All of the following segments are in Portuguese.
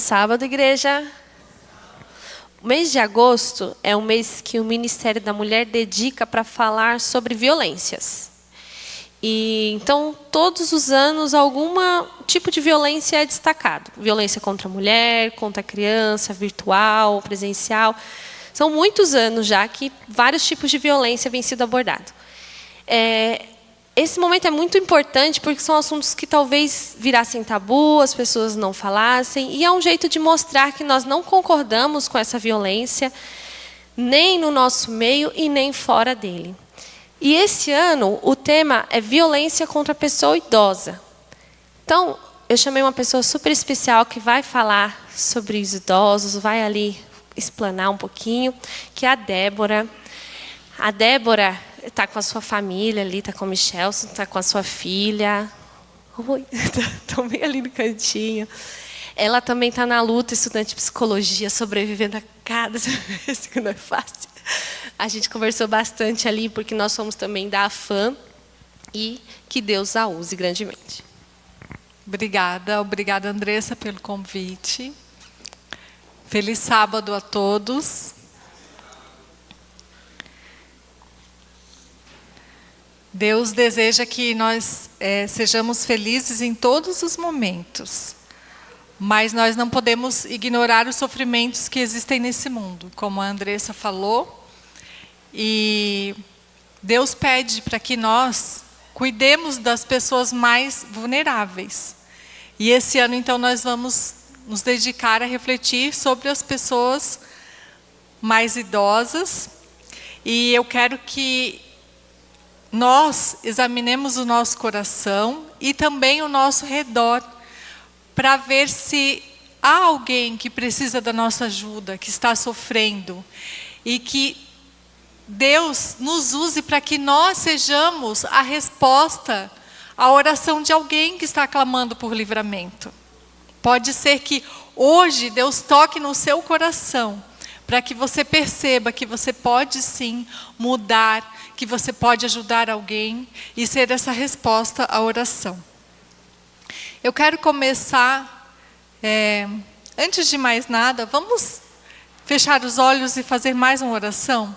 sábado, igreja. O mês de agosto é um mês que o Ministério da Mulher dedica para falar sobre violências. E então, todos os anos, algum tipo de violência é destacado. Violência contra a mulher, contra a criança, virtual, presencial. São muitos anos já que vários tipos de violência vêm sido abordados. Esse momento é muito importante porque são assuntos que talvez virassem tabu, as pessoas não falassem, e é um jeito de mostrar que nós não concordamos com essa violência, nem no nosso meio e nem fora dele. E esse ano o tema é violência contra a pessoa idosa. Então, eu chamei uma pessoa super especial que vai falar sobre os idosos, vai ali explanar um pouquinho, que é a Débora. A Débora está com a sua família ali, está com o Michelson, está com a sua filha. Oi, estão bem ali no cantinho. Ela também está na luta, estudante de psicologia, sobrevivendo a cada vez que não é fácil. A gente conversou bastante ali, porque nós somos também da AFAM, e que Deus a use grandemente. Obrigada, Andressa, pelo convite. Feliz sábado a todos. Deus deseja que nós sejamos felizes em todos os momentos, mas nós não podemos ignorar os sofrimentos que existem nesse mundo, como a Andressa falou, e Deus pede para que nós cuidemos das pessoas mais vulneráveis. E esse ano, então, nós vamos nos dedicar a refletir sobre as pessoas mais idosas, e eu quero que nós examinemos o nosso coração e também o nosso redor, para ver se há alguém que precisa da nossa ajuda, que está sofrendo, e que Deus nos use para que nós sejamos a resposta à oração de alguém que está clamando por livramento. Pode ser que hoje Deus toque no seu coração, para que você perceba que você pode sim mudar, que você pode ajudar alguém e ser essa resposta à oração. Eu quero começar, antes de mais nada, vamos fechar os olhos e fazer mais uma oração?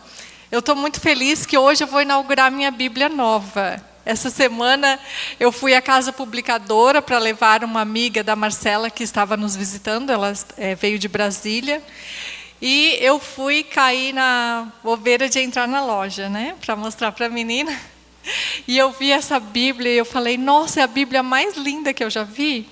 Eu estou muito feliz que hoje eu vou inaugurar minha Bíblia nova. Essa semana eu fui à Casa Publicadora para levar uma amiga da Marcela que estava nos visitando, ela veio de Brasília. E eu fui cair na bobeira de entrar na loja, né, para mostrar para a menina. E eu vi essa Bíblia e eu falei, nossa, é a Bíblia mais linda que eu já vi.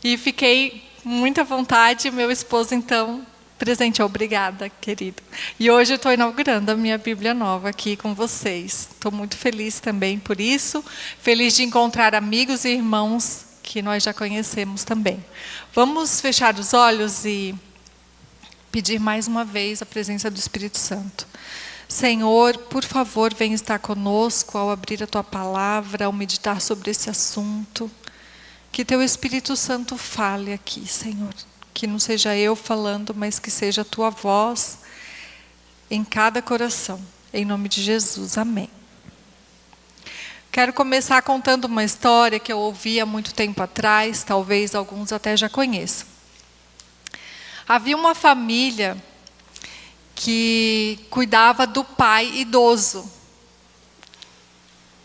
E fiquei muito à vontade. Meu esposo, então, presenteou. Obrigada, querido. E hoje eu estou inaugurando a minha Bíblia nova aqui com vocês. Estou muito feliz também por isso. Feliz de encontrar amigos e irmãos que nós já conhecemos também. Vamos fechar os olhos e pedir mais uma vez a presença do Espírito Santo. Senhor, por favor, vem estar conosco ao abrir a Tua palavra, ao meditar sobre esse assunto. Que Teu Espírito Santo fale aqui, Senhor. Que não seja eu falando, mas que seja a Tua voz em cada coração. Em nome de Jesus, amém. Quero começar contando uma história que eu ouvi há muito tempo atrás, talvez alguns até já conheçam. Havia uma família que cuidava do pai idoso.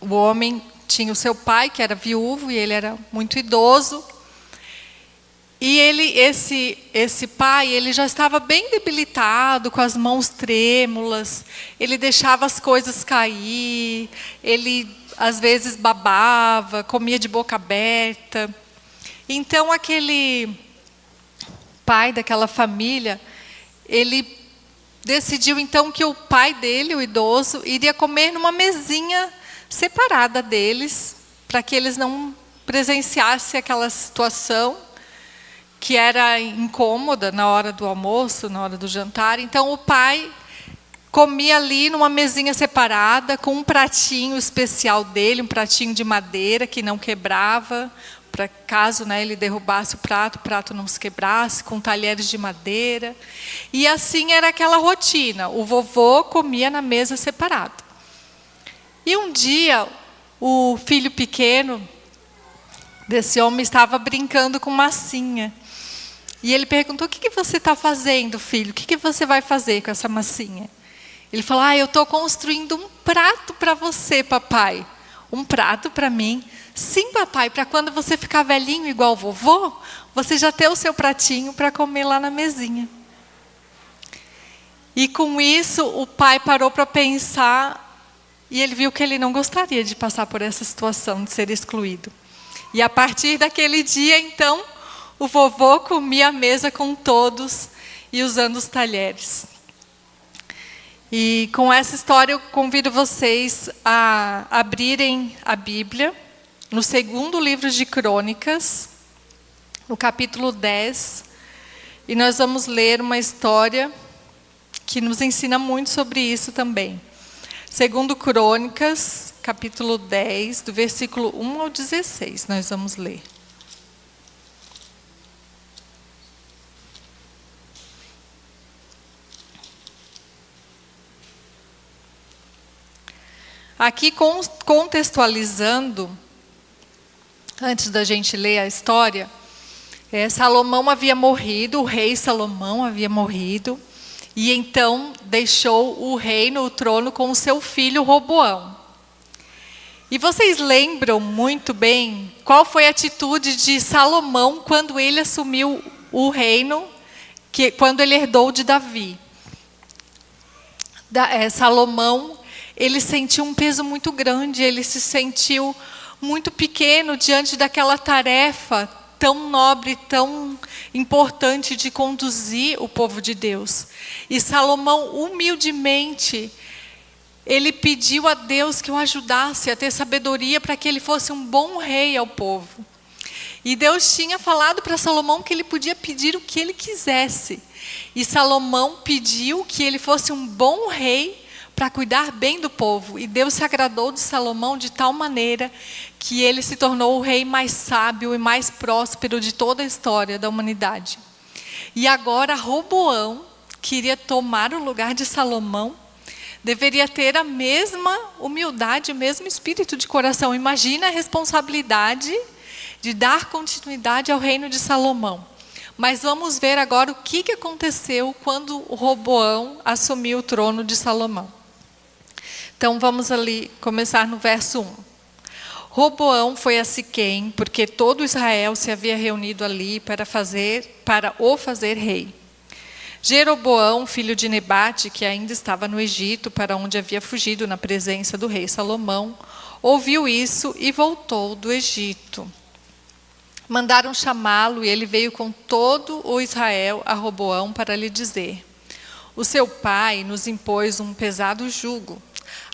O homem tinha o seu pai, que era viúvo, e ele era muito idoso. E esse pai, ele já estava bem debilitado, com as mãos trêmulas. Ele deixava as coisas cair. Ele, às vezes, babava, comia de boca aberta. Então, aquele pai daquela família, ele decidiu então que o pai dele, o idoso, iria comer numa mesinha separada deles, para que eles não presenciassem aquela situação que era incômoda na hora do almoço, na hora do jantar. Então o pai comia ali numa mesinha separada, com um pratinho especial dele, um pratinho de madeira que não quebrava, para caso, né, ele derrubasse o prato não se quebrasse, com talheres de madeira. E assim era aquela rotina. O vovô comia na mesa separado. E um dia, o filho pequeno desse homem estava brincando com massinha. E ele perguntou: o que você está fazendo, filho? O que você vai fazer com essa massinha? Ele falou: eu estou construindo um prato para você, papai. Um prato para mim? Sim, papai, para quando você ficar velhinho igual vovô, você já ter o seu pratinho para comer lá na mesinha. E com isso, o pai parou para pensar e ele viu que ele não gostaria de passar por essa situação, de ser excluído. E a partir daquele dia, então, o vovô comia à mesa com todos e usando os talheres. E com essa história eu convido vocês a abrirem a Bíblia, no segundo livro de Crônicas, no capítulo 10, e nós vamos ler uma história que nos ensina muito sobre isso também. Segundo Crônicas, capítulo 10, do versículo 1 ao 16, nós vamos ler. Aqui contextualizando, antes da gente ler a história, Salomão havia morrido, o rei Salomão havia morrido, e então deixou o reino, o trono, com o seu filho Roboão. E vocês lembram muito bem qual foi a atitude de Salomão quando ele assumiu o reino, quando ele herdou de Davi. Salomão, ele sentiu um peso muito grande, ele se sentiu muito pequeno diante daquela tarefa tão nobre, tão importante de conduzir o povo de Deus. E Salomão, humildemente, ele pediu a Deus que o ajudasse a ter sabedoria para que ele fosse um bom rei ao povo. E Deus tinha falado para Salomão que ele podia pedir o que ele quisesse. E Salomão pediu que ele fosse um bom rei para cuidar bem do povo. E Deus se agradou de Salomão de tal maneira que ele se tornou o rei mais sábio e mais próspero de toda a história da humanidade. E agora Roboão queria tomar o lugar de Salomão, deveria ter a mesma humildade, o mesmo espírito de coração. Imagina a responsabilidade de dar continuidade ao reino de Salomão. Mas vamos ver agora o que aconteceu quando o Roboão assumiu o trono de Salomão. Então vamos ali começar no verso 1. Roboão foi a Siquém, porque todo Israel se havia reunido ali para o fazer rei. Jeroboão, filho de Nebate, que ainda estava no Egito, para onde havia fugido na presença do rei Salomão, ouviu isso e voltou do Egito. Mandaram chamá-lo e ele veio com todo o Israel a Roboão para lhe dizer: o seu pai nos impôs um pesado jugo.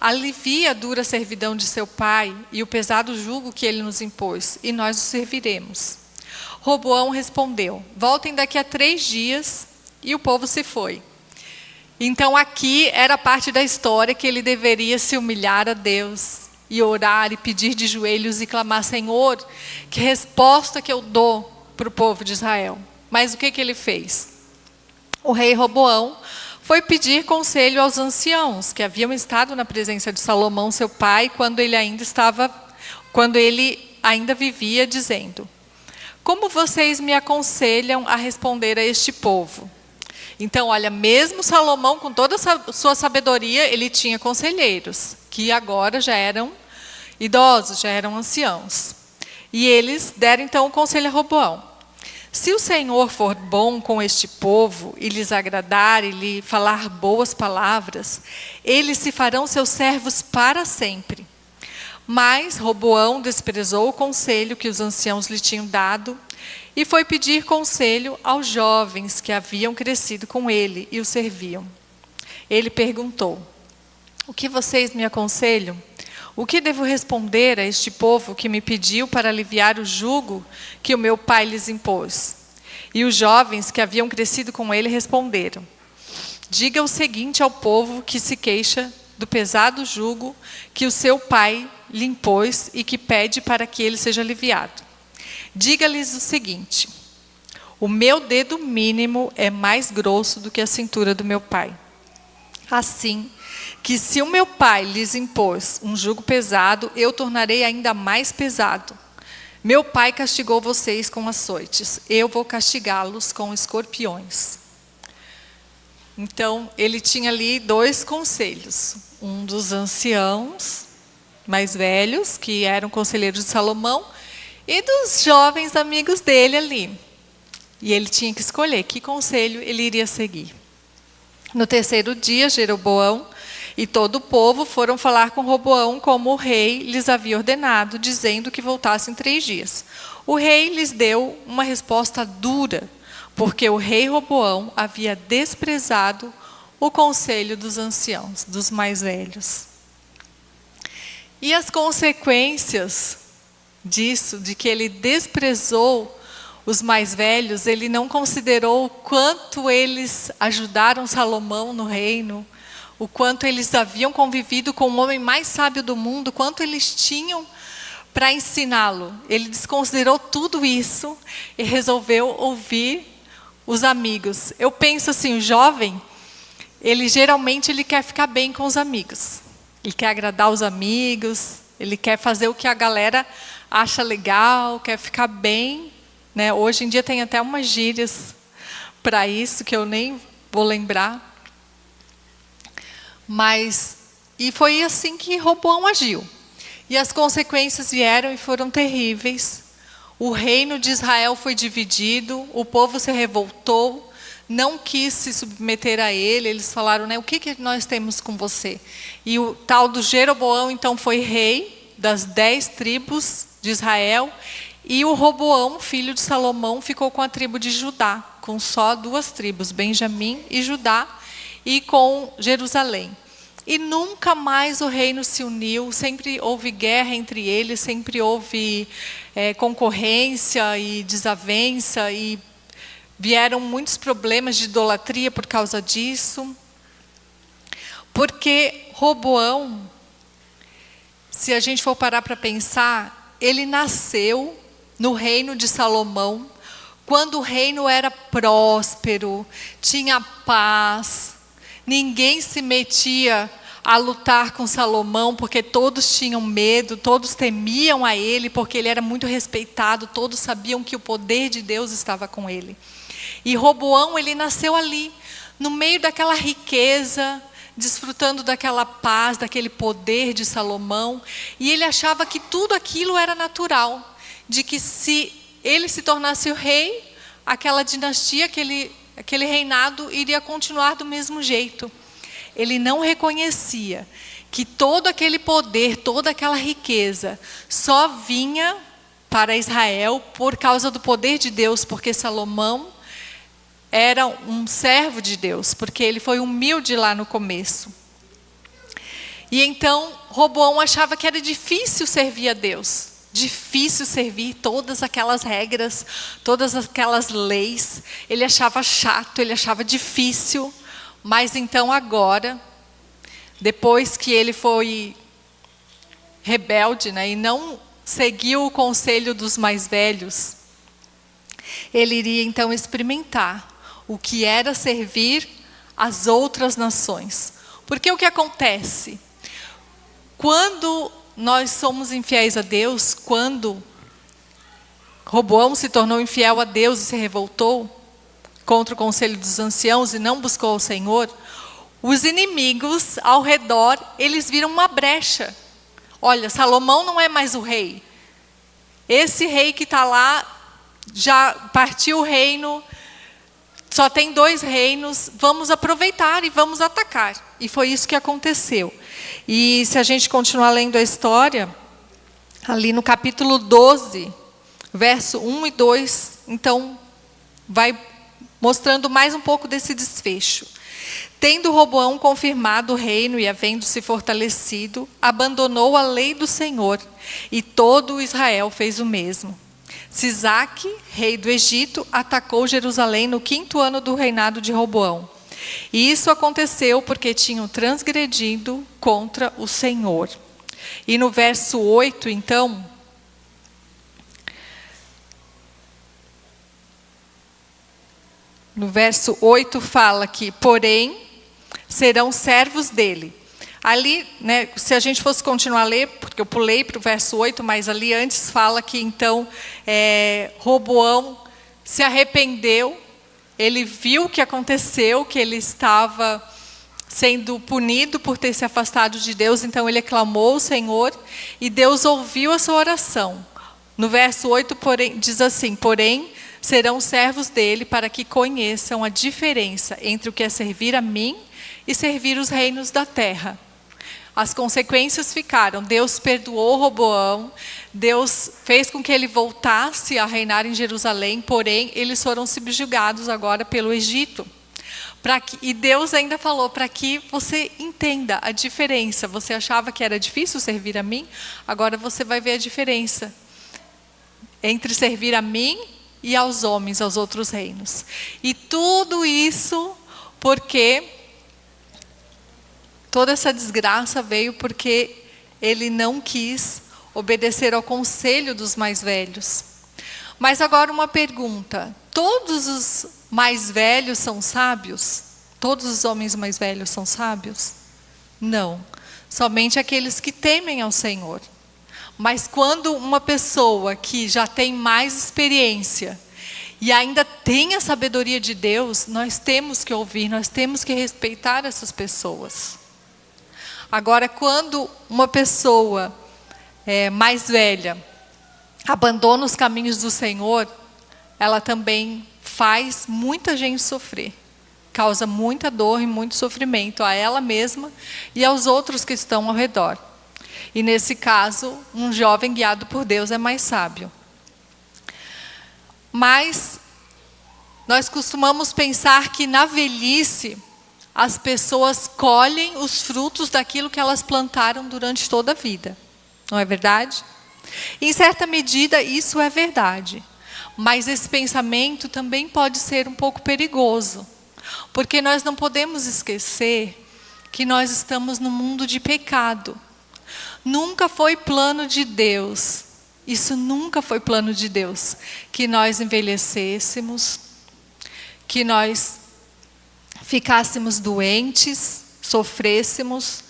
Alivia a dura servidão de seu pai e o pesado jugo que ele nos impôs, e nós o serviremos. Roboão respondeu: voltem daqui a 3 dias, e o povo se foi. Então aqui era a parte da história que ele deveria se humilhar a Deus, e orar, e pedir de joelhos, e clamar: Senhor, que resposta que eu dou para o povo de Israel? Mas o que ele fez? O rei Roboão foi pedir conselho aos anciãos que haviam estado na presença de Salomão, seu pai, quando ele ainda vivia, dizendo: como vocês me aconselham a responder a este povo? Então, olha, mesmo Salomão, com toda a sua sabedoria, ele tinha conselheiros, que agora já eram idosos, já eram anciãos. E eles deram então o conselho a Roboão: se o Senhor for bom com este povo e lhes agradar e lhe falar boas palavras, eles se farão seus servos para sempre. Mas Roboão desprezou o conselho que os anciãos lhe tinham dado e foi pedir conselho aos jovens que haviam crescido com ele e o serviam. Ele perguntou: o que vocês me aconselham? O que devo responder a este povo que me pediu para aliviar o jugo que o meu pai lhes impôs? E os jovens que haviam crescido com ele responderam: diga o seguinte ao povo que se queixa do pesado jugo que o seu pai lhe impôs e que pede para que ele seja aliviado. Diga-lhes o seguinte: o meu dedo mínimo é mais grosso do que a cintura do meu pai. Assim, que se o meu pai lhes impôs um jugo pesado, eu tornarei ainda mais pesado. Meu pai castigou vocês com açoites, eu vou castigá-los com escorpiões. Então, ele tinha ali 2 conselhos. Um dos anciãos mais velhos, que eram conselheiros de Salomão, e dos jovens amigos dele ali. E ele tinha que escolher que conselho ele iria seguir. No 3º dia, Jeroboão e todo o povo foram falar com Roboão como o rei lhes havia ordenado, dizendo que voltassem 3 dias. O rei lhes deu uma resposta dura, porque o rei Roboão havia desprezado o conselho dos anciãos, dos mais velhos. E as consequências disso, de que ele desprezou os mais velhos, ele não considerou o quanto eles ajudaram Salomão no reino, o quanto eles haviam convivido com o homem mais sábio do mundo, quanto eles tinham para ensiná-lo. Ele desconsiderou tudo isso e resolveu ouvir os amigos. Eu penso assim, o jovem, ele geralmente quer ficar bem com os amigos. Ele quer agradar os amigos, ele quer fazer o que a galera acha legal, quer ficar bem, né? Hoje em dia tem até umas gírias para isso, que eu nem vou lembrar. E foi assim que Roboão agiu. E as consequências vieram e foram terríveis. O reino de Israel foi dividido, o povo se revoltou, não quis se submeter a ele. Eles falaram, né, o que nós temos com você? E o tal do Jeroboão, então, foi rei das 10 tribos de Israel. E o Roboão, filho de Salomão, ficou com a tribo de Judá, com só 2 tribos, Benjamim e Judá, e com Jerusalém. E nunca mais o reino se uniu, sempre houve guerra entre eles, sempre houve concorrência e desavença, e vieram muitos problemas de idolatria por causa disso. Porque Roboão, se a gente for parar para pensar, ele nasceu no reino de Salomão, quando o reino era próspero, tinha paz, ninguém se metia a lutar com Salomão, porque todos tinham medo, todos temiam a ele, porque ele era muito respeitado, todos sabiam que o poder de Deus estava com ele. E Roboão, ele nasceu ali, no meio daquela riqueza, desfrutando daquela paz, daquele poder de Salomão, e ele achava que tudo aquilo era natural, de que se ele se tornasse o rei, aquela dinastia, aquele reinado iria continuar do mesmo jeito. Ele não reconhecia que todo aquele poder, toda aquela riqueza só vinha para Israel por causa do poder de Deus, porque Salomão era um servo de Deus, porque ele foi humilde lá no começo. E então Roboão achava que era difícil servir a Deus, difícil servir todas aquelas regras, todas aquelas leis. Ele achava chato, ele achava difícil. Mas então agora, depois que ele foi rebelde, né, e não seguiu o conselho dos mais velhos, ele iria então experimentar o que era servir as outras nações. Porque o que acontece? Quando nós somos infiéis a Deus, quando Roboão se tornou infiel a Deus e se revoltou contra o conselho dos anciãos e não buscou o Senhor, os inimigos ao redor, eles viram uma brecha. Olha, Salomão não é mais o rei. Esse rei que está lá, já partiu o reino, só tem 2 reinos, vamos aproveitar e vamos atacar. E foi isso que aconteceu. E se a gente continuar lendo a história, ali no capítulo 12, verso 1 e 2, então vai mostrando mais um pouco desse desfecho. Tendo Roboão confirmado o reino e havendo-se fortalecido, abandonou a lei do Senhor, e todo Israel fez o mesmo. Sisaque, rei do Egito, atacou Jerusalém no 5º ano do reinado de Roboão. E isso aconteceu porque tinham transgredido contra o Senhor. E no verso 8, então, no verso 8 fala que, porém, serão servos dele. Ali, né, se a gente fosse continuar a ler, porque eu pulei para o verso 8, mas ali antes fala que então Roboão se arrependeu, ele viu o que aconteceu, que ele estava sendo punido por ter se afastado de Deus, então ele clamou ao Senhor e Deus ouviu a sua oração. No verso 8, porém, diz assim: porém, serão servos dele para que conheçam a diferença entre o que é servir a mim e servir os reinos da terra. As consequências ficaram: Deus perdoou Roboão, Deus fez com que ele voltasse a reinar em Jerusalém, porém eles foram subjugados agora pelo Egito. E Deus ainda falou para que você entenda a diferença. Você achava que era difícil servir a mim? Agora você vai ver a diferença entre servir a mim e aos homens, aos outros reinos. E tudo isso porque toda essa desgraça veio porque ele não quis obedecer ao conselho dos mais velhos. Mas agora uma pergunta: todos os mais velhos são sábios? Todos os homens mais velhos são sábios? Não, somente aqueles que temem ao Senhor. Mas quando uma pessoa que já tem mais experiência e ainda tem a sabedoria de Deus, nós temos que ouvir, nós temos que respeitar essas pessoas. Agora, quando uma pessoa mais velha abandona os caminhos do Senhor, ela também faz muita gente sofrer. Causa muita dor e muito sofrimento a ela mesma e aos outros que estão ao redor. E nesse caso, um jovem guiado por Deus é mais sábio. Mas nós costumamos pensar que na velhice as pessoas colhem os frutos daquilo que elas plantaram durante toda a vida. Não é verdade? Em certa medida isso é verdade. Mas esse pensamento também pode ser um pouco perigoso. Porque nós não podemos esquecer que nós estamos no mundo de pecado. Nunca foi plano de Deus, isso nunca foi plano de Deus, que nós envelhecêssemos, que nós ficássemos doentes, sofrêssemos,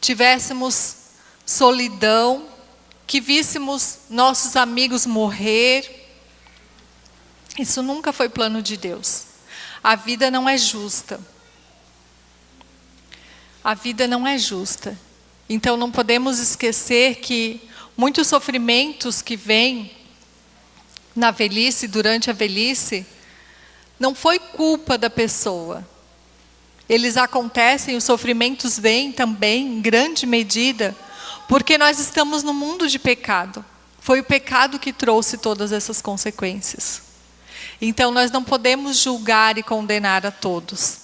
tivéssemos solidão, que víssemos nossos amigos morrer. Isso nunca foi plano de Deus. A vida não é justa. A vida não é justa. Então não podemos esquecer que muitos sofrimentos que vêm na velhice, durante a velhice, não foi culpa da pessoa. Eles acontecem, os sofrimentos vêm também, em grande medida, porque nós estamos no mundo de pecado. Foi o pecado que trouxe todas essas consequências. Então nós não podemos julgar e condenar a todos.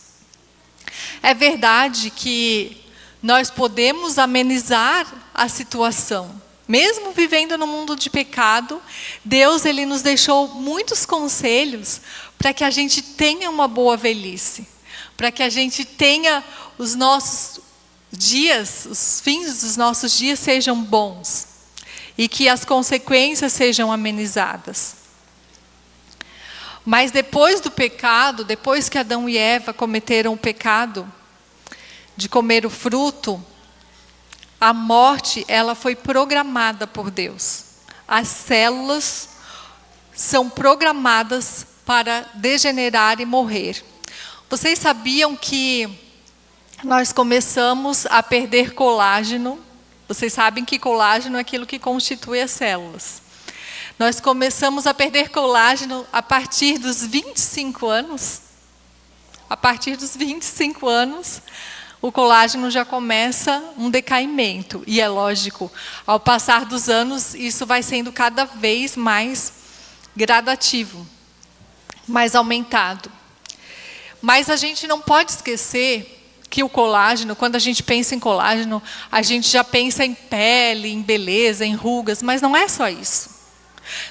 É verdade que nós podemos amenizar a situação. Mesmo vivendo no mundo de pecado, Deus ele nos deixou muitos conselhos para que a gente tenha uma boa velhice. Para que a gente tenha os nossos dias, os fins dos nossos dias sejam bons. E que as consequências sejam amenizadas. Mas depois do pecado, depois que Adão e Eva cometeram o pecado de comer o fruto, a morte ela foi programada por Deus. As células são programadas para degenerar e morrer. Vocês sabiam que nós começamos a perder colágeno? Vocês sabem que colágeno é aquilo que constitui as células. Nós começamos a perder colágeno a partir dos 25 anos. A partir dos 25 anos, o colágeno já começa um decaimento. E é lógico, ao passar dos anos, isso vai sendo cada vez mais gradativo, mais aumentado. Mas a gente não pode esquecer que o colágeno, quando a gente pensa em colágeno, a gente já pensa em pele, em beleza, em rugas, mas não é só isso.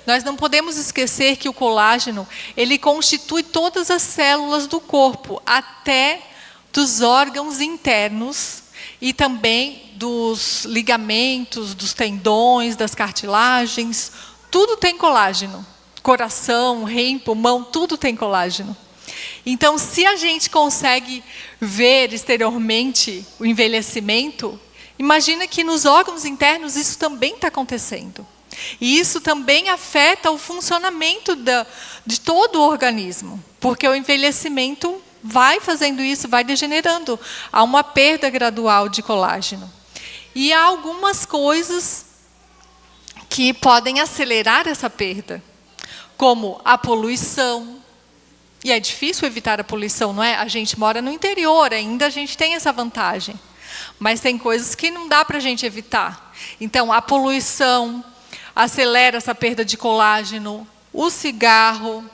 Nós não podemos esquecer que o colágeno, ele constitui todas as células do corpo, até dos órgãos internos e também dos ligamentos, dos tendões, das cartilagens, tudo tem colágeno. Coração, rim, pulmão, tudo tem colágeno. Então, se a gente consegue ver exteriormente o envelhecimento, imagina que nos órgãos internos isso também está acontecendo. E isso também afeta o funcionamento de todo o organismo, porque o envelhecimento vai fazendo isso, vai degenerando. Há uma perda gradual de colágeno. E há algumas coisas que podem acelerar essa perda, como a poluição. E é difícil evitar a poluição, não é? A gente mora no interior, ainda a gente tem essa vantagem. Mas tem coisas que não dá para a gente evitar. Então, a poluição acelera essa perda de colágeno, o cigarro,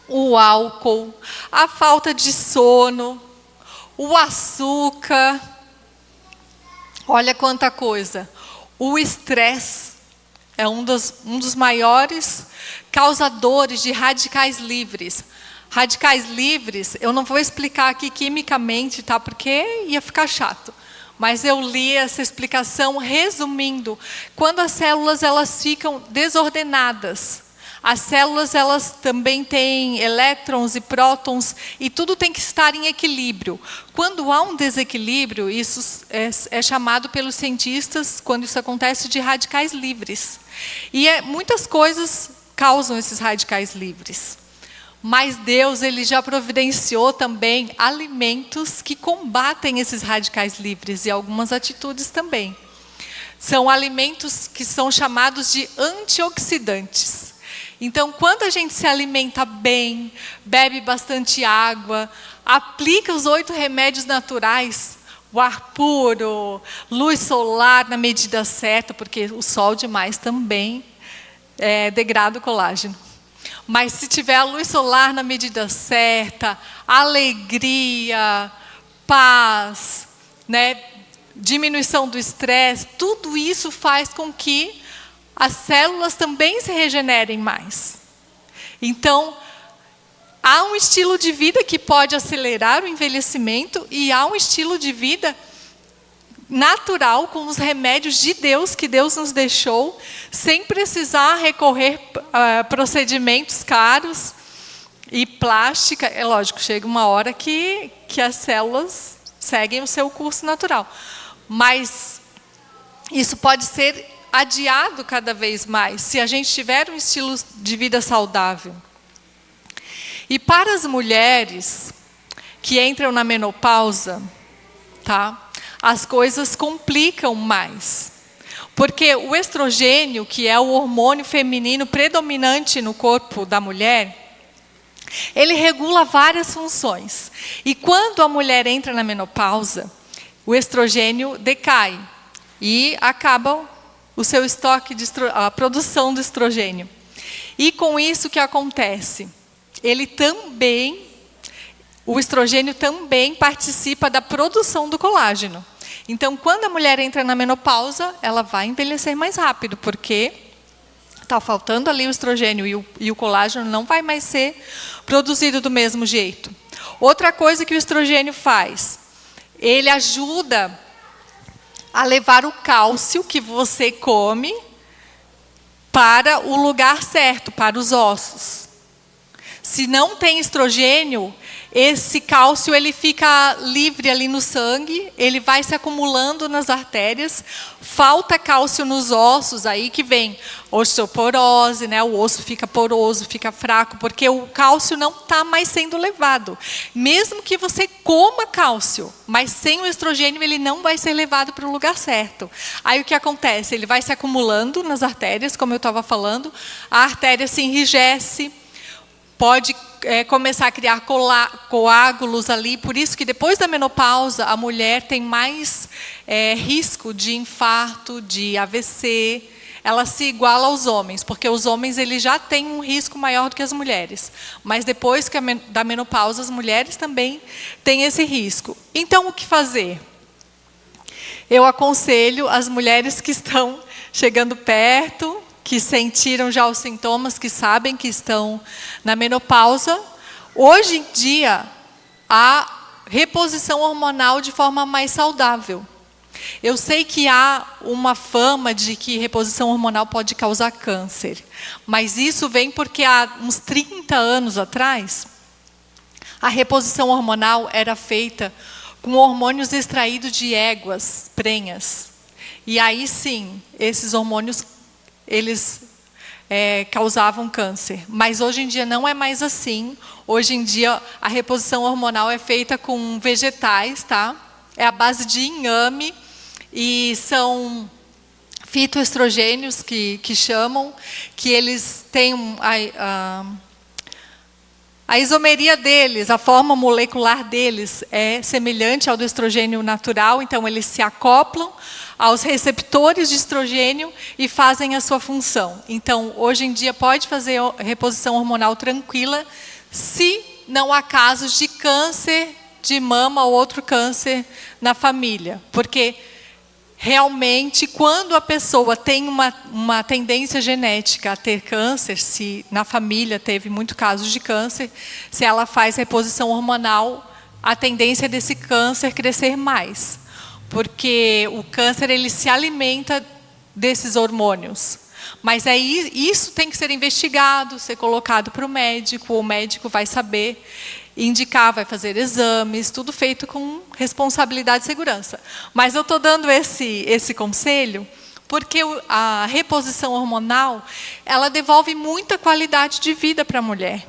o álcool, a falta de sono, o açúcar. Olha quanta coisa. O estresse é um dos maiores causadores de radicais livres. Radicais livres, eu não vou explicar aqui quimicamente, tá? Porque ia ficar chato. Mas eu li essa explicação resumindo. Quando as células elas ficam desordenadas, as células elas também têm elétrons e prótons e tudo tem que estar em equilíbrio. Quando há um desequilíbrio, isso é chamado pelos cientistas, quando isso acontece, de radicais livres. E muitas coisas causam esses radicais livres. Mas Deus ele já providenciou também alimentos que combatem esses radicais livres e algumas atitudes também. São alimentos que são chamados de antioxidantes. Então, quando a gente se alimenta bem, bebe bastante água, aplica os 8 remédios naturais, o ar puro, luz solar na medida certa, porque o sol demais também degrada o colágeno. Mas se tiver a luz solar na medida certa, alegria, paz, né, diminuição do estresse, tudo isso faz com que as células também se regenerem mais. Então, há um estilo de vida que pode acelerar o envelhecimento e há um estilo de vida natural com os remédios de Deus que Deus nos deixou, sem precisar recorrer a procedimentos caros e plástica. É lógico, chega uma hora que as células seguem o seu curso natural. Mas isso pode ser adiado cada vez mais, se a gente tiver um estilo de vida saudável. E para as mulheres que entram na menopausa, tá? As coisas complicam mais. Porque o estrogênio, que é o hormônio feminino predominante no corpo da mulher, ele regula várias funções. E quando a mulher entra na menopausa, o estrogênio decai e acaba o seu estoque, a produção do estrogênio. E com isso o que acontece? O estrogênio também participa da produção do colágeno. Então, quando a mulher entra na menopausa, ela vai envelhecer mais rápido, porque está faltando ali o estrogênio e o colágeno não vai mais ser produzido do mesmo jeito. Outra coisa que o estrogênio faz, ele ajuda a levar o cálcio que você come para o lugar certo, para os ossos. Se não tem estrogênio, esse cálcio ele fica livre ali no sangue, ele vai se acumulando nas artérias, falta cálcio nos ossos, aí que vem osteoporose, né? O osso fica poroso, fica fraco, porque o cálcio não está mais sendo levado. Mesmo que você coma cálcio, mas sem o estrogênio ele não vai ser levado para o lugar certo. Aí o que acontece? Ele vai se acumulando nas artérias, como eu estava falando, a artéria se enrijece, pode começar a criar coágulos ali, por isso que depois da menopausa a mulher tem mais risco de infarto, de AVC, ela se iguala aos homens, porque os homens eles já têm um risco maior do que as mulheres, mas depois da menopausa as mulheres também têm esse risco. Então o que fazer? Eu aconselho as mulheres que estão chegando perto, que sentiram já os sintomas, que sabem que estão na menopausa. Hoje em dia, há reposição hormonal de forma mais saudável. Eu sei que há uma fama de que reposição hormonal pode causar câncer, mas isso vem porque há uns 30 anos atrás, a reposição hormonal era feita com hormônios extraídos de éguas prenhas. E aí sim, esses hormônios, eles causavam câncer. Mas hoje em dia não é mais assim. Hoje em dia a reposição hormonal é feita com vegetais, tá? É a base de inhame e são fitoestrogênios que chamam, que eles têm a isomeria deles, a forma molecular deles é semelhante ao do estrogênio natural, então eles se acoplam aos receptores de estrogênio e fazem a sua função. Então, hoje em dia pode fazer reposição hormonal tranquila, se não há casos de câncer de mama ou outro câncer na família, porque realmente, quando a pessoa tem uma tendência genética a ter câncer, se na família teve muitos casos de câncer, se ela faz reposição hormonal, a tendência é desse câncer crescer mais. Porque o câncer, ele se alimenta desses hormônios. Mas aí, isso tem que ser investigado, ser colocado para o médico vai saber indicar, vai fazer exames, tudo feito com responsabilidade e segurança. Mas eu estou dando esse conselho porque a reposição hormonal, ela devolve muita qualidade de vida para a mulher.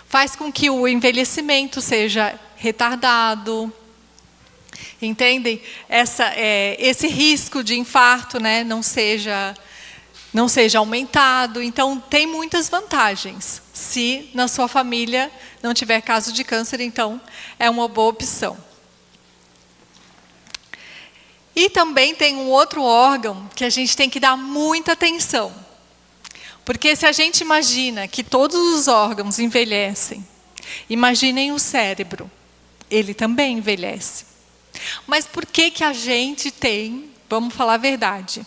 Faz com que o envelhecimento seja retardado, entendem? Esse risco de infarto, né, não seja aumentado. Então, tem muitas vantagens. Se na sua família não tiver caso de câncer, então é uma boa opção. E também tem um outro órgão que a gente tem que dar muita atenção. Porque se a gente imagina que todos os órgãos envelhecem, imaginem o cérebro, ele também envelhece. Mas por que a gente tem, vamos falar a verdade,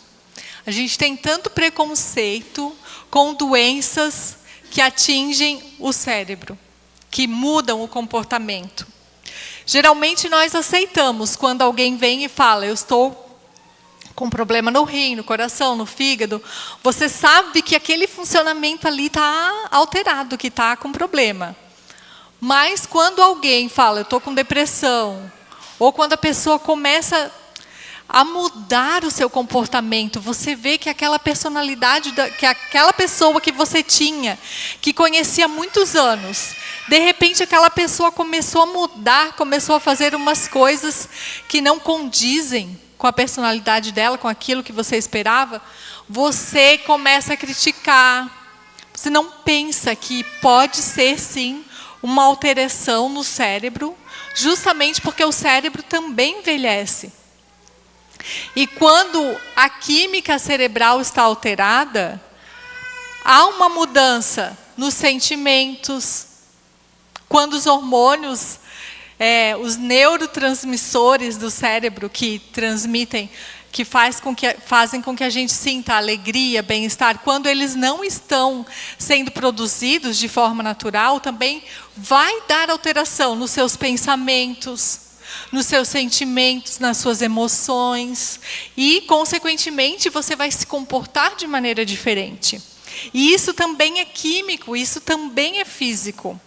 a gente tem tanto preconceito com doenças que atingem o cérebro, que mudam o comportamento? Geralmente nós aceitamos quando alguém vem e fala, eu estou com problema no rim, no coração, no fígado. Você sabe que aquele funcionamento ali está alterado, que está com problema. Mas quando alguém fala, eu estou com depressão, ou quando a pessoa começa a mudar o seu comportamento, você vê que aquela personalidade, que aquela pessoa que você tinha, que conhecia há muitos anos, de repente aquela pessoa começou a mudar, começou a fazer umas coisas que não condizem com a personalidade dela, com aquilo que você esperava, você começa a criticar. Você não pensa que pode ser, sim, uma alteração no cérebro, justamente porque o cérebro também envelhece. E quando a química cerebral está alterada, há uma mudança nos sentimentos. Quando os hormônios, os neurotransmissores do cérebro que transmitem, que fazem com que a gente sinta alegria, bem-estar, quando eles não estão sendo produzidos de forma natural, também vai dar alteração nos seus pensamentos, nos seus sentimentos, nas suas emoções, e, consequentemente, você vai se comportar de maneira diferente. E isso também é químico, isso também é físico.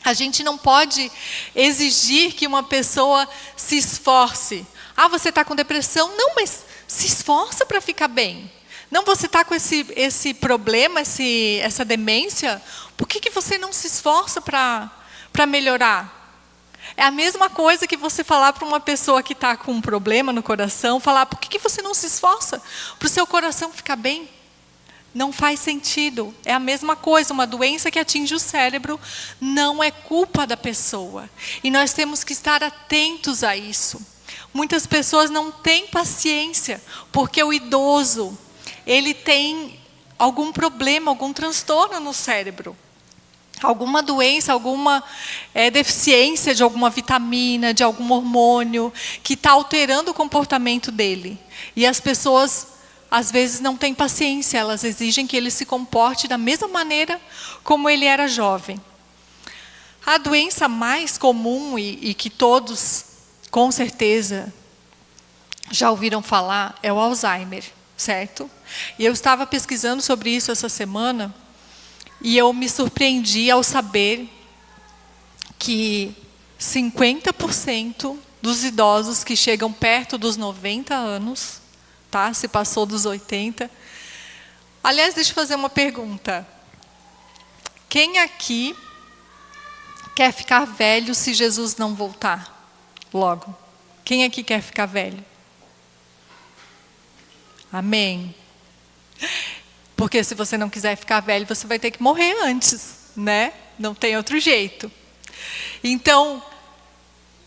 A gente não pode exigir que uma pessoa se esforce. Ah, você está com depressão? Não, mas se esforça para ficar bem. Não, você está com esse problema, essa demência, por que você não se esforça para melhorar? É a mesma coisa que você falar para uma pessoa que está com um problema no coração, falar, por que você não se esforça para o seu coração ficar bem? Não faz sentido. É a mesma coisa, uma doença que atinge o cérebro não é culpa da pessoa. E nós temos que estar atentos a isso. Muitas pessoas não têm paciência, porque o idoso, ele tem algum problema, algum transtorno no cérebro. Alguma doença, alguma deficiência de alguma vitamina, de algum hormônio, que está alterando o comportamento dele. E as pessoas, às vezes, não têm paciência, elas exigem que ele se comporte da mesma maneira como ele era jovem. A doença mais comum e que todos, com certeza, já ouviram falar, é o Alzheimer, certo? E eu estava pesquisando sobre isso essa semana, e eu me surpreendi ao saber que 50% dos idosos que chegam perto dos 90 anos, tá? Se passou dos 80. Aliás, deixa eu fazer uma pergunta. Quem aqui quer ficar velho se Jesus não voltar logo? Quem aqui quer ficar velho? Amém. Porque se você não quiser ficar velho, você vai ter que morrer antes, né? Não tem outro jeito. Então,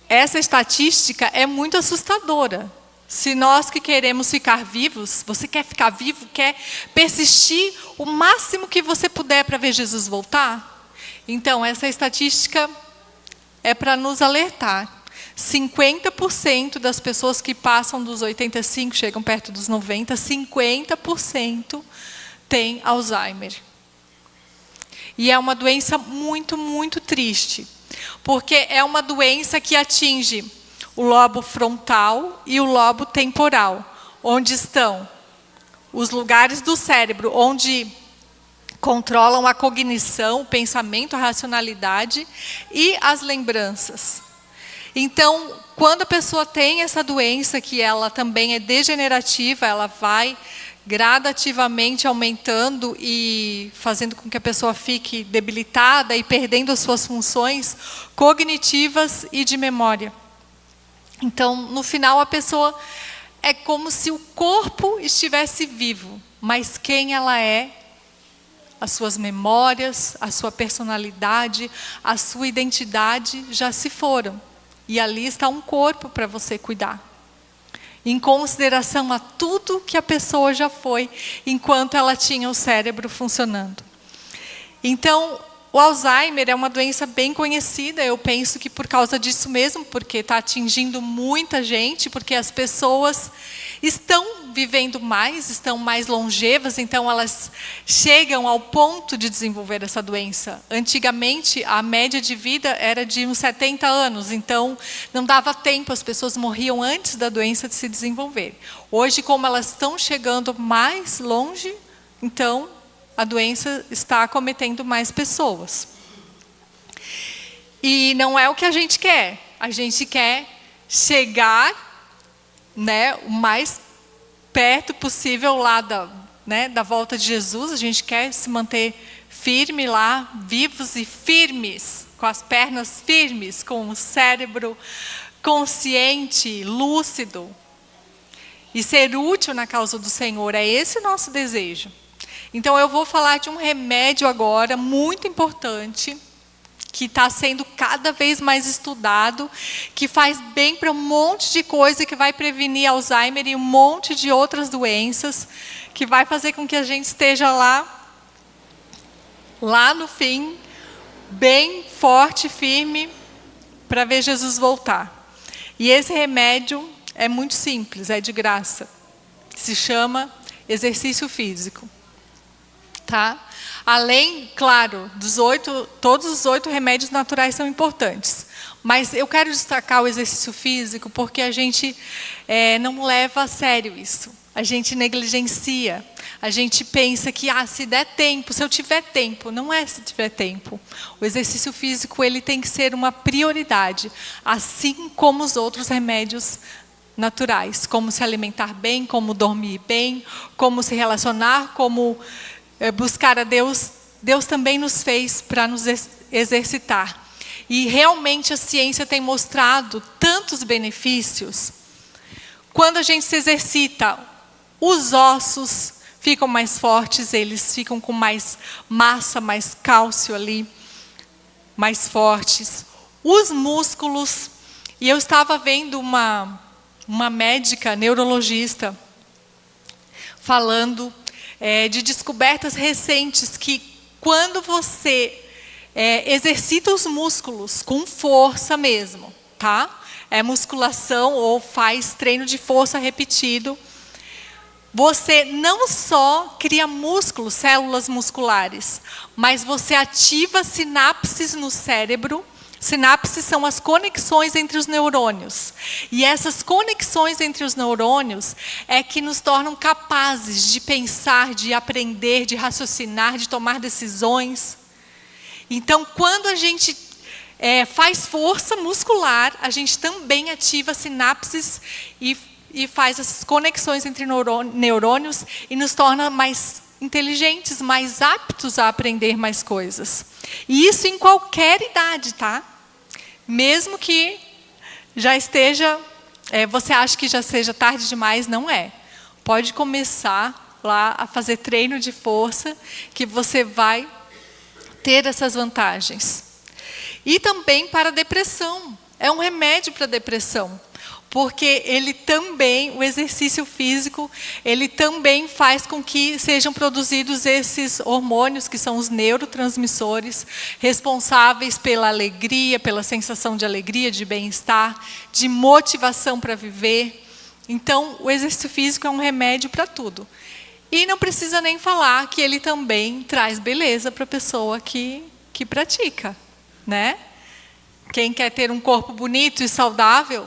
essa estatística é muito assustadora. Se nós que queremos ficar vivos, você quer ficar vivo, quer persistir o máximo que você puder para ver Jesus voltar? Então, essa estatística é para nos alertar. 50% das pessoas que passam dos 85, chegam perto dos 90, 50% têm Alzheimer. E é uma doença muito, muito triste. Porque é uma doença que atinge o lobo frontal e o lobo temporal, onde estão os lugares do cérebro onde controlam a cognição, o pensamento, a racionalidade e as lembranças. Então, quando a pessoa tem essa doença, que ela também é degenerativa, ela vai gradativamente aumentando e fazendo com que a pessoa fique debilitada e perdendo as suas funções cognitivas e de memória. Então, no final, a pessoa é como se o corpo estivesse vivo, mas quem ela é, as suas memórias, a sua personalidade, a sua identidade já se foram. E ali está um corpo para você cuidar. Em consideração a tudo que a pessoa já foi, enquanto ela tinha o cérebro funcionando. Então, o Alzheimer é uma doença bem conhecida, eu penso que por causa disso mesmo, porque está atingindo muita gente, porque as pessoas estão vivendo mais, estão mais longevas, então elas chegam ao ponto de desenvolver essa doença. Antigamente, a média de vida era de uns 70 anos, então não dava tempo, as pessoas morriam antes da doença de se desenvolver. Hoje, como elas estão chegando mais longe, então a doença está acometendo mais pessoas. E não é o que a gente quer. A gente quer chegar, né, o mais perto possível lá da volta de Jesus. A gente quer se manter firme lá, vivos e firmes, com as pernas firmes, com o cérebro consciente, lúcido. E ser útil na causa do Senhor. É esse o nosso desejo. Então, eu vou falar de um remédio agora, muito importante, que está sendo cada vez mais estudado, que faz bem para um monte de coisa, que vai prevenir Alzheimer e um monte de outras doenças, que vai fazer com que a gente esteja lá no fim, bem forte, firme, para ver Jesus voltar. E esse remédio é muito simples, é de graça. Se chama exercício físico. Tá? Além, claro, todos os 8 remédios naturais são importantes. Mas eu quero destacar o exercício físico porque a gente não leva a sério isso. A gente negligencia. A gente pensa que se der tempo, se eu tiver tempo. Não é se tiver tempo. O exercício físico ele tem que ser uma prioridade, assim como os outros remédios naturais. Como se alimentar bem, como dormir bem, como se relacionar, como buscar a Deus. Deus também nos fez para nos exercitar. E realmente a ciência tem mostrado tantos benefícios. Quando a gente se exercita, os ossos ficam mais fortes, eles ficam com mais massa, mais cálcio ali, mais fortes. Os músculos, e eu estava vendo uma médica neurologista falando de descobertas recentes que quando você exercita os músculos com força mesmo, tá? É musculação ou faz treino de força repetido, você não só cria músculos, células musculares, mas você ativa sinapses no cérebro. Sinapses são as conexões entre os neurônios. E essas conexões entre os neurônios é que nos tornam capazes de pensar, de aprender, de raciocinar, de tomar decisões. Então, quando a gente faz força muscular, a gente também ativa sinapses e faz essas conexões entre neurônios e nos torna mais inteligentes, mais aptos a aprender mais coisas. E isso em qualquer idade, tá? Mesmo que já esteja, você acha que já seja tarde demais, não é. Pode começar lá a fazer treino de força, que você vai ter essas vantagens. E também para a depressão. É um remédio para a depressão. Porque o exercício físico, ele também faz com que sejam produzidos esses hormônios, que são os neurotransmissores, responsáveis pela alegria, pela sensação de alegria, de bem-estar, de motivação para viver. Então, o exercício físico é um remédio para tudo. E não precisa nem falar que ele também traz beleza para a pessoa que pratica, né? Quem quer ter um corpo bonito e saudável,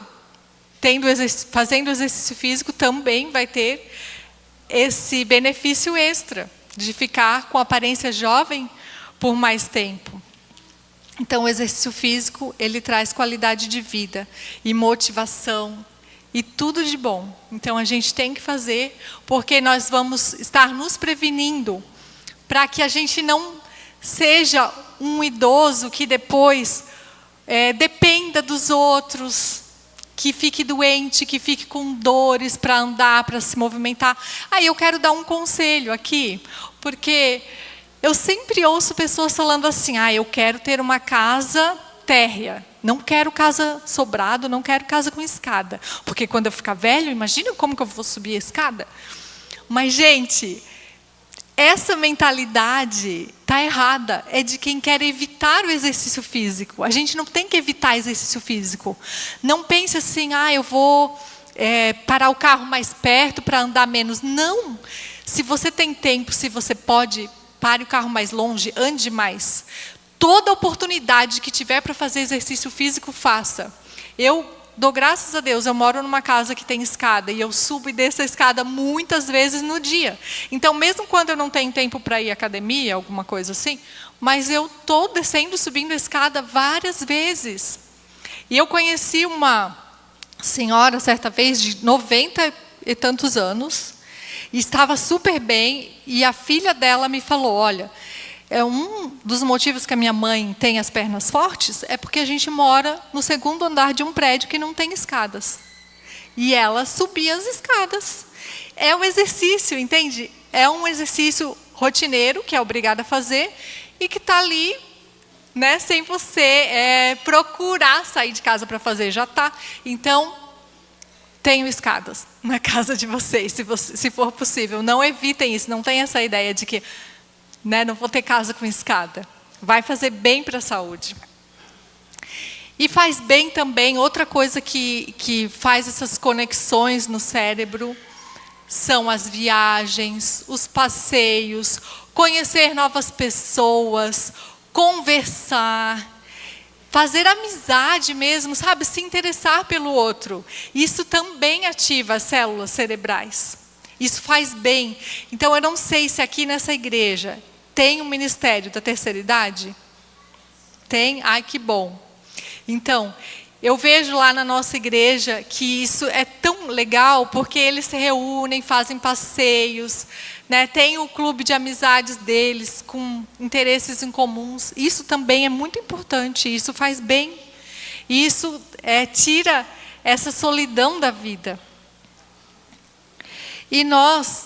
fazendo exercício físico, também vai ter esse benefício extra de ficar com aparência jovem por mais tempo. Então, o exercício físico, ele traz qualidade de vida e motivação e tudo de bom. Então, a gente tem que fazer, porque nós vamos estar nos prevenindo para que a gente não seja um idoso que depois dependa dos outros, que fique doente, que fique com dores para andar, para se movimentar. Aí eu quero dar um conselho aqui, porque eu sempre ouço pessoas falando assim, eu quero ter uma casa térrea, não quero casa sobrado, não quero casa com escada, porque quando eu ficar velho, imagina como que eu vou subir a escada. Mas, gente, essa mentalidade está errada, é de quem quer evitar o exercício físico. A gente não tem que evitar exercício físico. Não pense assim, eu vou parar o carro mais perto para andar menos. Não! Se você tem tempo, se você pode, pare o carro mais longe, ande mais. Toda oportunidade que tiver para fazer exercício físico, faça. Eu dou graças a Deus, eu moro numa casa que tem escada e eu subo e desço a escada muitas vezes no dia. Então, mesmo quando eu não tenho tempo para ir à academia, alguma coisa assim, mas eu estou descendo, subindo a escada várias vezes. E eu conheci uma senhora, certa vez, de 90 e tantos anos, e estava super bem, e a filha dela me falou, olha, um dos motivos que a minha mãe tem as pernas fortes é porque a gente mora no segundo andar de um prédio que não tem escadas. E ela subia as escadas. É um exercício, entende? É um exercício rotineiro, que é obrigada a fazer, e que está ali, né, sem você procurar sair de casa para fazer, já está. Então, tenham escadas na casa de vocês, se for possível. Não evitem isso, não tenham essa ideia de que não vou ter casa com escada. Vai fazer bem para a saúde. E faz bem também, outra coisa que faz essas conexões no cérebro, são as viagens, os passeios, conhecer novas pessoas, conversar, fazer amizade mesmo, sabe? Se interessar pelo outro. Isso também ativa as células cerebrais. Isso faz bem. Então, eu não sei se aqui nessa igreja tem um ministério da terceira idade? Tem? Ai, que bom. Então, eu vejo lá na nossa igreja que isso é tão legal, porque eles se reúnem, fazem passeios, né? Tem o clube de amizades deles, com interesses em comuns. Isso também é muito importante, isso faz bem. Isso tira essa solidão da vida. E nós,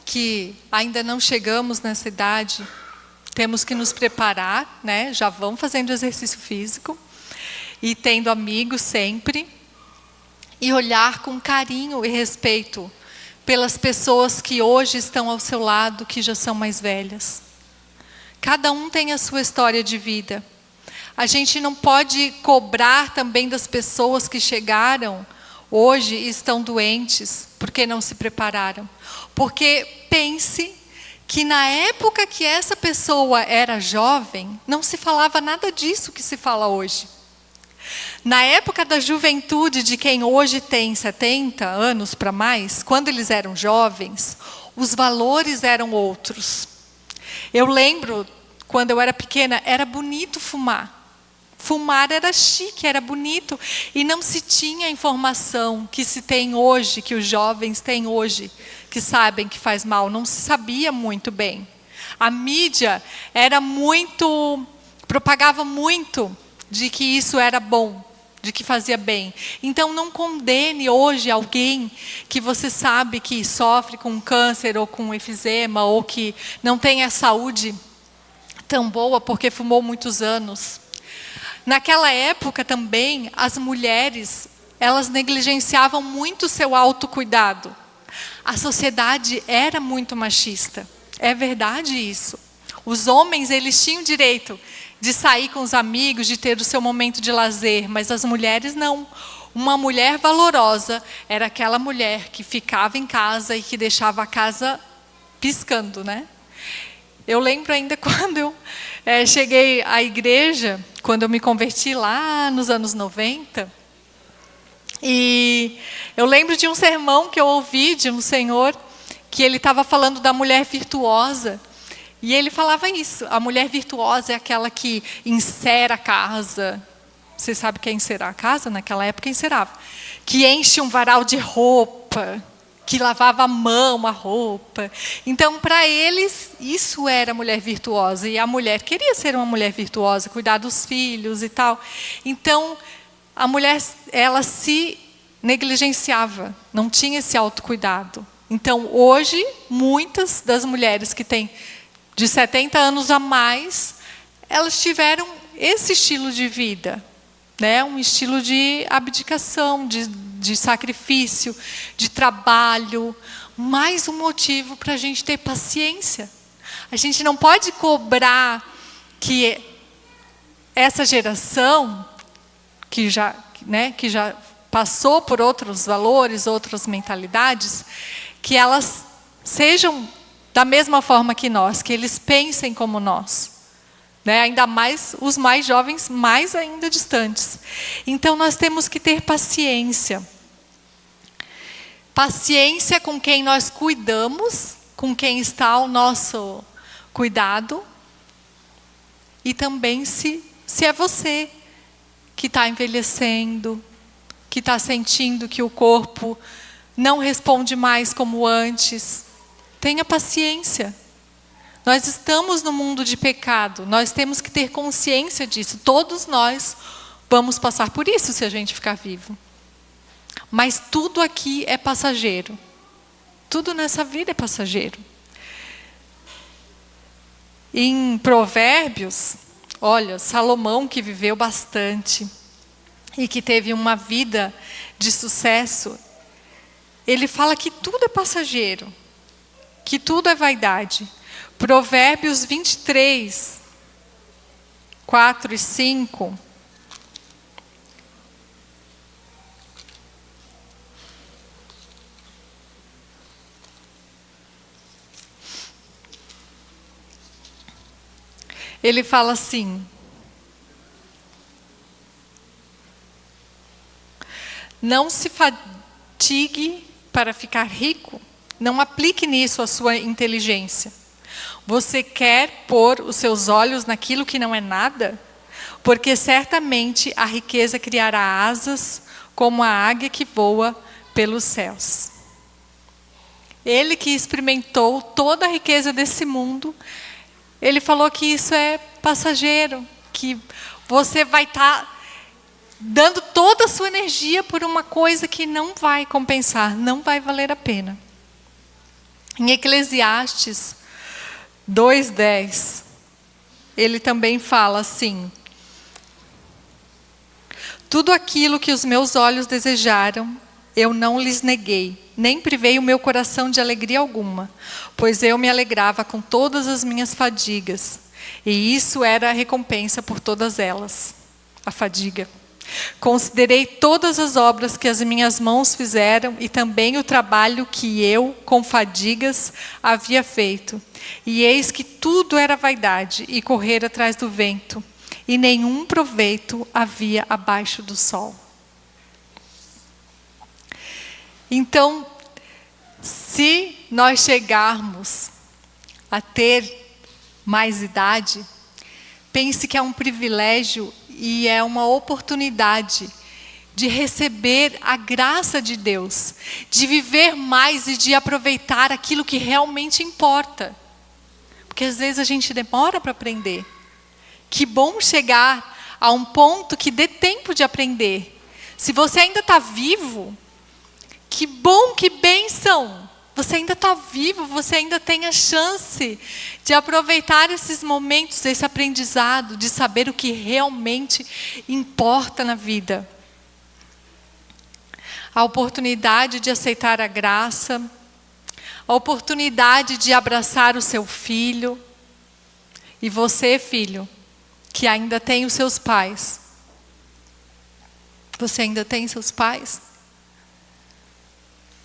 que ainda não chegamos nessa idade, temos que nos preparar, né? Já vamos fazendo exercício físico e tendo amigos sempre, e olhar com carinho e respeito pelas pessoas que hoje estão ao seu lado, que já são mais velhas. Cada um tem a sua história de vida. A gente não pode cobrar também das pessoas que chegaram hoje e estão doentes, porque não se prepararam. Porque pense que na época que essa pessoa era jovem, não se falava nada disso que se fala hoje. Na época da juventude de quem hoje tem 70 anos para mais, quando eles eram jovens, os valores eram outros. Eu lembro, quando eu era pequena, era bonito fumar. Fumar era chique, era bonito. E não se tinha a informação que se tem hoje, que os jovens têm hoje, que sabem que faz mal. Não se sabia muito bem. A mídia era muito, propagava muito de que isso era bom, de que fazia bem. Então não condene hoje alguém que você sabe que sofre com câncer ou com efizema ou que não tem a saúde tão boa porque fumou muitos anos. Naquela época também, as mulheres, elas negligenciavam muito o seu autocuidado. A sociedade era muito machista. É verdade isso. Os homens, eles tinham direito de sair com os amigos, de ter o seu momento de lazer, mas as mulheres não. Uma mulher valorosa era aquela mulher que ficava em casa e que deixava a casa piscando, né? Eu lembro ainda quando eu cheguei à igreja, quando eu me converti lá nos anos 90, e eu lembro de um sermão que eu ouvi de um senhor, que ele estava falando da mulher virtuosa, e ele falava isso, a mulher virtuosa é aquela que encera a casa. Você sabe o que é encerar a casa? Naquela época encerava. Que enche um varal de roupa, que lavava a mão, a roupa. Então, para eles, isso era mulher virtuosa. E a mulher queria ser uma mulher virtuosa, cuidar dos filhos e tal. Então, a mulher, ela se negligenciava, não tinha esse autocuidado. Então, hoje, muitas das mulheres que têm de 70 anos a mais, elas tiveram esse estilo de vida, né? Um estilo de abdicação, de sacrifício, de trabalho. Mais um motivo para a gente ter paciência. A gente não pode cobrar que essa geração, que já passou por outros valores, outras mentalidades, que elas sejam da mesma forma que nós, que eles pensem como nós. Né? Ainda mais os mais jovens, mais ainda distantes. Então nós temos que ter paciência. Paciência com quem nós cuidamos, com quem está ao nosso cuidado. E também se é você que está envelhecendo, que está sentindo que o corpo não responde mais como antes. Tenha paciência. Nós estamos no mundo de pecado, nós temos que ter consciência disso. Todos nós vamos passar por isso se a gente ficar vivo. Mas tudo aqui é passageiro. Tudo nessa vida é passageiro. Em Provérbios, olha, Salomão, que viveu bastante e que teve uma vida de sucesso, ele fala que tudo é passageiro, que tudo é vaidade. Provérbios 23, 4 e 5. Ele fala assim: não se fatigue para ficar rico, não aplique nisso a sua inteligência. Você quer pôr os seus olhos naquilo que não é nada? Porque certamente a riqueza criará asas como a águia que voa pelos céus. Ele que experimentou toda a riqueza desse mundo, ele falou que isso é passageiro, que você vai estar dando toda a sua energia por uma coisa que não vai compensar, não vai valer a pena. Em Eclesiastes 2:10, ele também fala assim: tudo aquilo que os meus olhos desejaram, eu não lhes neguei, nem privei o meu coração de alegria alguma, pois eu me alegrava com todas as minhas fadigas, e isso era a recompensa por todas elas, a fadiga. Considerei todas as obras que as minhas mãos fizeram e também o trabalho que eu, com fadigas, havia feito. E eis que tudo era vaidade e correr atrás do vento, e nenhum proveito havia abaixo do sol. Então, se nós chegarmos a ter mais idade, pense que é um privilégio e é uma oportunidade de receber a graça de Deus, de viver mais e de aproveitar aquilo que realmente importa. Porque às vezes a gente demora para aprender. Que bom chegar a um ponto que dê tempo de aprender. Se você ainda está vivo, que bom, que bênção. Você ainda está vivo, você ainda tem a chance de aproveitar esses momentos, esse aprendizado, de saber o que realmente importa na vida. A oportunidade de aceitar a graça, a oportunidade de abraçar o seu filho. E você, filho, que ainda tem os seus pais. Você ainda tem seus pais?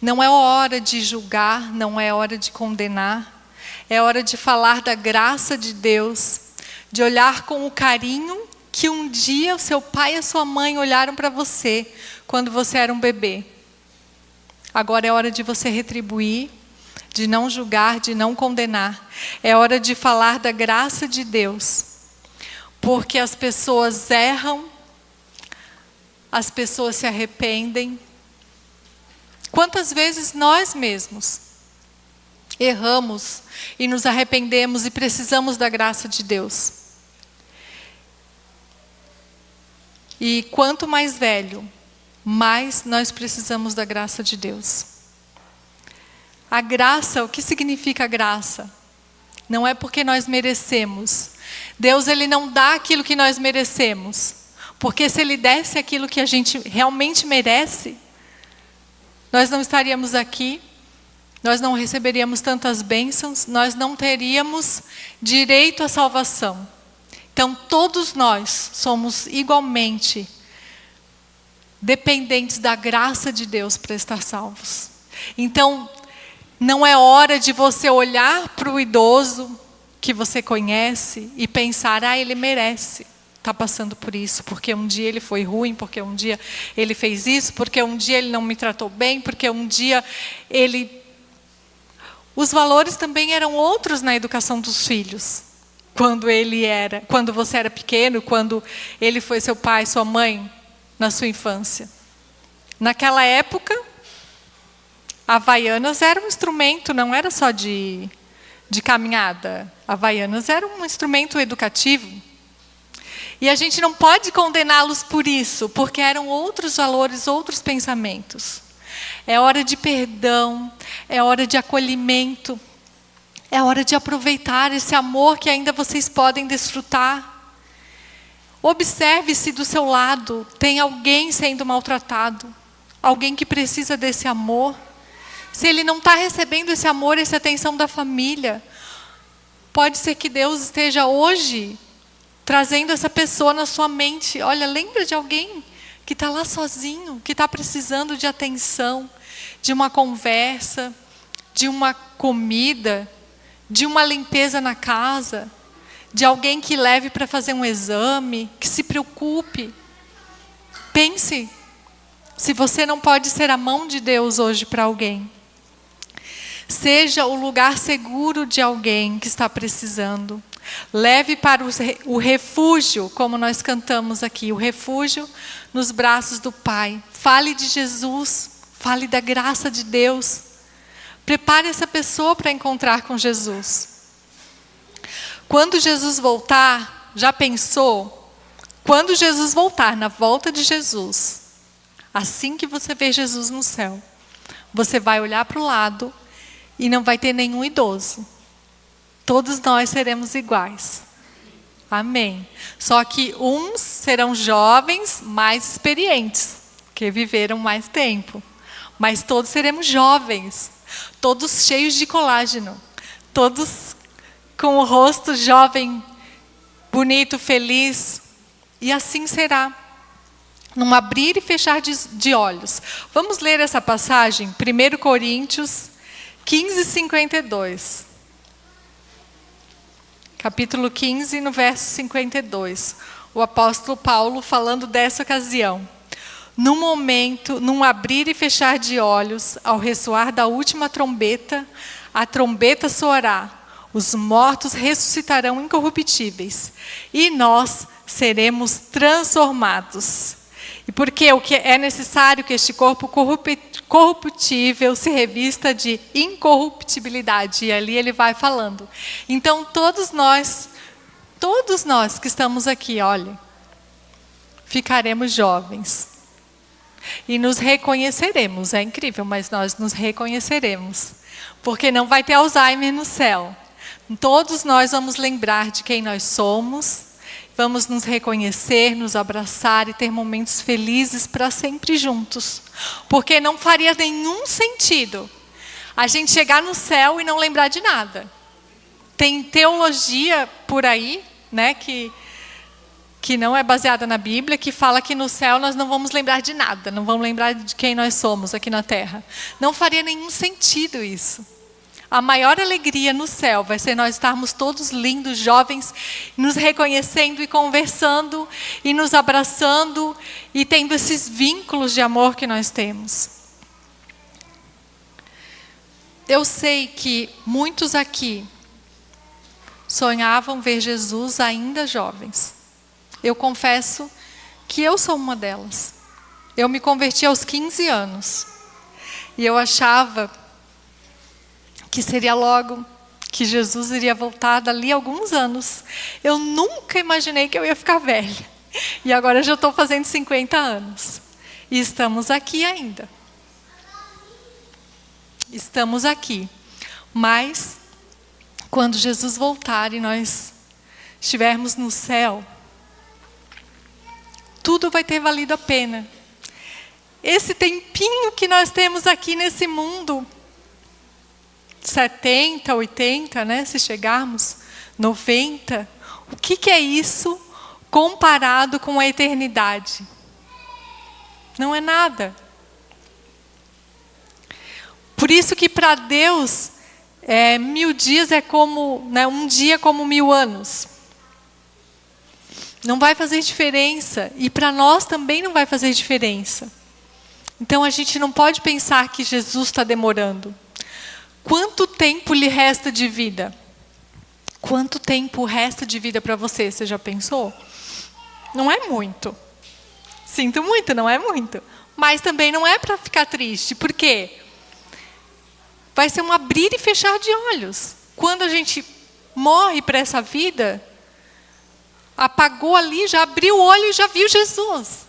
Não é hora de julgar, não é hora de condenar. É hora de falar da graça de Deus, de olhar com o carinho que um dia o seu pai e a sua mãe olharam para você quando você era um bebê. Agora é hora de você retribuir, de não julgar, de não condenar. É hora de falar da graça de Deus. Porque as pessoas erram, as pessoas se arrependem. Quantas vezes nós mesmos erramos e nos arrependemos e precisamos da graça de Deus? E quanto mais velho, mais nós precisamos da graça de Deus. A graça, o que significa graça? Não é porque nós merecemos. Deus, Ele não dá aquilo que nós merecemos. Porque se Ele desse aquilo que a gente realmente merece, nós não estaríamos aqui, nós não receberíamos tantas bênçãos, nós não teríamos direito à salvação. Então, todos nós somos igualmente dependentes da graça de Deus para estar salvos. Então, não é hora de você olhar para o idoso que você conhece e pensar, ele merece estar passando por isso, porque um dia ele foi ruim, porque um dia ele fez isso, porque um dia ele não me tratou bem, porque um dia ele... Os valores também eram outros na educação dos filhos. Quando você era pequeno, quando ele foi seu pai, sua mãe, na sua infância. Naquela época, Havaianas era um instrumento, não era só de caminhada. Havaianas era um instrumento educativo. E a gente não pode condená-los por isso, porque eram outros valores, outros pensamentos. É hora de perdão, é hora de acolhimento, é hora de aproveitar esse amor que ainda vocês podem desfrutar. Observe se do seu lado tem alguém sendo maltratado, alguém que precisa desse amor. Se ele não está recebendo esse amor, essa atenção da família, pode ser que Deus esteja hoje trazendo essa pessoa na sua mente. Olha, lembra de alguém que está lá sozinho, que está precisando de atenção, de uma conversa, de uma comida, de uma limpeza na casa, de alguém que leve para fazer um exame, que se preocupe. Pense se você não pode ser a mão de Deus hoje para alguém. Seja o lugar seguro de alguém que está precisando. Leve para o refúgio, como nós cantamos aqui, o refúgio nos braços do Pai. Fale de Jesus, fale da graça de Deus. Prepare essa pessoa para encontrar com Jesus. Quando Jesus voltar, já pensou? Quando Jesus voltar, na volta de Jesus, assim que você ver Jesus no céu, você vai olhar para o lado e não vai ter nenhum idoso. Todos nós seremos iguais. Amém. Só que uns serão jovens mais experientes, que viveram mais tempo. Mas todos seremos jovens, todos cheios de colágeno, todos com o rosto jovem, bonito, feliz. E assim será, num abrir e fechar de olhos. Vamos ler essa passagem, 1 Coríntios 15, 52. Capítulo 15, no verso 52. O apóstolo Paulo falando dessa ocasião. No momento, num abrir e fechar de olhos, ao ressoar da última trombeta, a trombeta soará. Os mortos ressuscitarão incorruptíveis. E nós seremos transformados. E porque o que é necessário que este corpo corruptível se revista de incorruptibilidade. E ali ele vai falando. Então todos nós que estamos aqui, olhem, ficaremos jovens. E nos reconheceremos. É incrível, mas nós nos reconheceremos. Porque não vai ter Alzheimer no céu. Todos nós vamos lembrar de quem nós somos. Vamos nos reconhecer, nos abraçar e ter momentos felizes para sempre juntos. Porque não faria nenhum sentido a gente chegar no céu e não lembrar de nada. Tem teologia por aí, né, que não é baseada na Bíblia, que fala que no céu nós não vamos lembrar de nada, não vamos lembrar de quem nós somos aqui na terra. Não faria nenhum sentido isso. A maior alegria no céu vai ser nós estarmos todos lindos, jovens, nos reconhecendo e conversando, e nos abraçando, e tendo esses vínculos de amor que nós temos. Eu sei que muitos aqui sonhavam ver Jesus ainda jovens. Eu confesso que eu sou uma delas. Eu me converti aos 15 anos. E eu achava que seria logo, que Jesus iria voltar dali a alguns anos. Eu nunca imaginei que eu ia ficar velha. E agora eu já estou fazendo 50 anos. E estamos aqui ainda. Estamos aqui. Mas, quando Jesus voltar e nós estivermos no céu, tudo vai ter valido a pena. Esse tempinho que nós temos aqui nesse mundo, 70, 80, né? Se chegarmos, 90. O que é isso comparado com a eternidade? Não é nada. Por isso que para Deus, 1000 dias é como, né, um dia como 1000 anos. Não vai fazer diferença. E para nós também não vai fazer diferença. Então a gente não pode pensar que Jesus está demorando. Quanto tempo lhe resta de vida? Quanto tempo resta de vida para você? Você já pensou? Não é muito. Sinto muito, não é muito. Mas também não é para ficar triste. Por quê? Vai ser um abrir e fechar de olhos. Quando a gente morre para essa vida, apagou ali, já abriu o olho e já viu Jesus.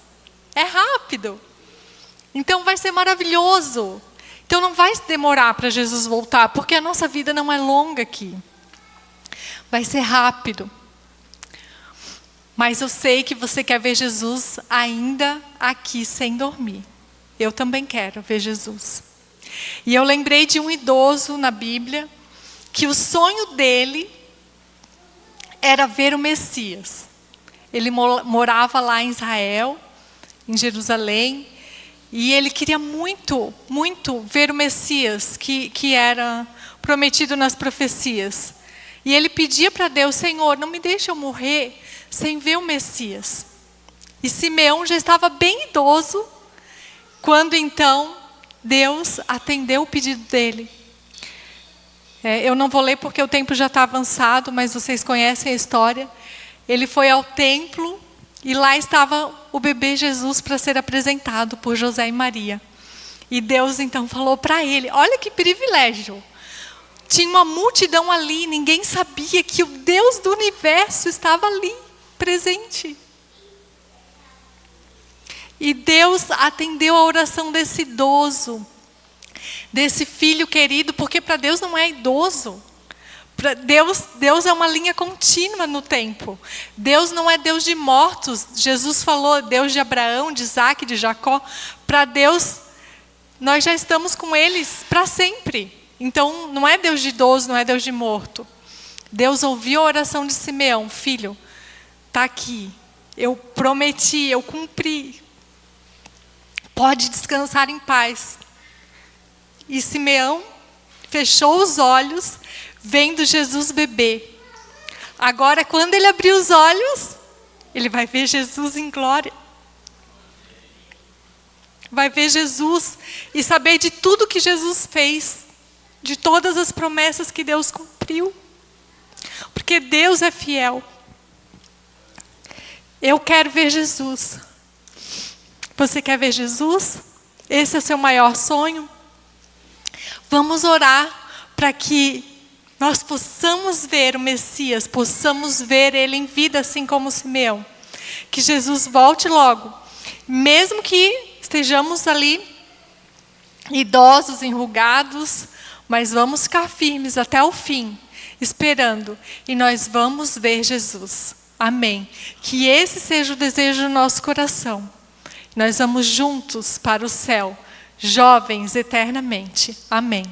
É rápido. Então vai ser maravilhoso. Então não vai demorar para Jesus voltar, porque a nossa vida não é longa aqui. Vai ser rápido. Mas eu sei que você quer ver Jesus ainda aqui sem dormir. Eu também quero ver Jesus. E eu lembrei de um idoso na Bíblia, que o sonho dele era ver o Messias. Ele morava lá em Israel, em Jerusalém, e ele queria muito, muito ver o Messias, que era prometido nas profecias. E ele pedia para Deus: Senhor, não me deixe eu morrer sem ver o Messias. E Simeão já estava bem idoso, quando então Deus atendeu o pedido dele. Eu não vou ler porque o tempo já está avançado, mas vocês conhecem a história. Ele foi ao templo e lá estava o bebê Jesus para ser apresentado por José e Maria. E Deus então falou para ele: olha que privilégio. Tinha uma multidão ali, ninguém sabia que o Deus do universo estava ali, presente. E Deus atendeu a oração desse idoso, desse filho querido, porque para Deus não é idoso. Para Deus é uma linha contínua no tempo. Deus não é Deus de mortos. Jesus falou, Deus de Abraão, de Isaac, de Jacó. Para Deus, nós já estamos com eles para sempre. Então, não é Deus de idoso, não é Deus de morto. Deus ouviu a oração de Simeão: filho, está aqui. Eu prometi, eu cumpri. Pode descansar em paz. E Simeão fechou os olhos, vendo Jesus bebê. Agora, quando ele abrir os olhos, ele vai ver Jesus em glória. Vai ver Jesus e saber de tudo que Jesus fez, de todas as promessas que Deus cumpriu. Porque Deus é fiel. Eu quero ver Jesus. Você quer ver Jesus? Esse é o seu maior sonho? Vamos orar para que nós possamos ver o Messias, possamos ver Ele em vida, assim como Simeão. Que Jesus volte logo. Mesmo que estejamos ali, idosos, enrugados, mas vamos ficar firmes até o fim, esperando. E nós vamos ver Jesus. Amém. Que esse seja o desejo do nosso coração. Nós vamos juntos para o céu, jovens eternamente. Amém.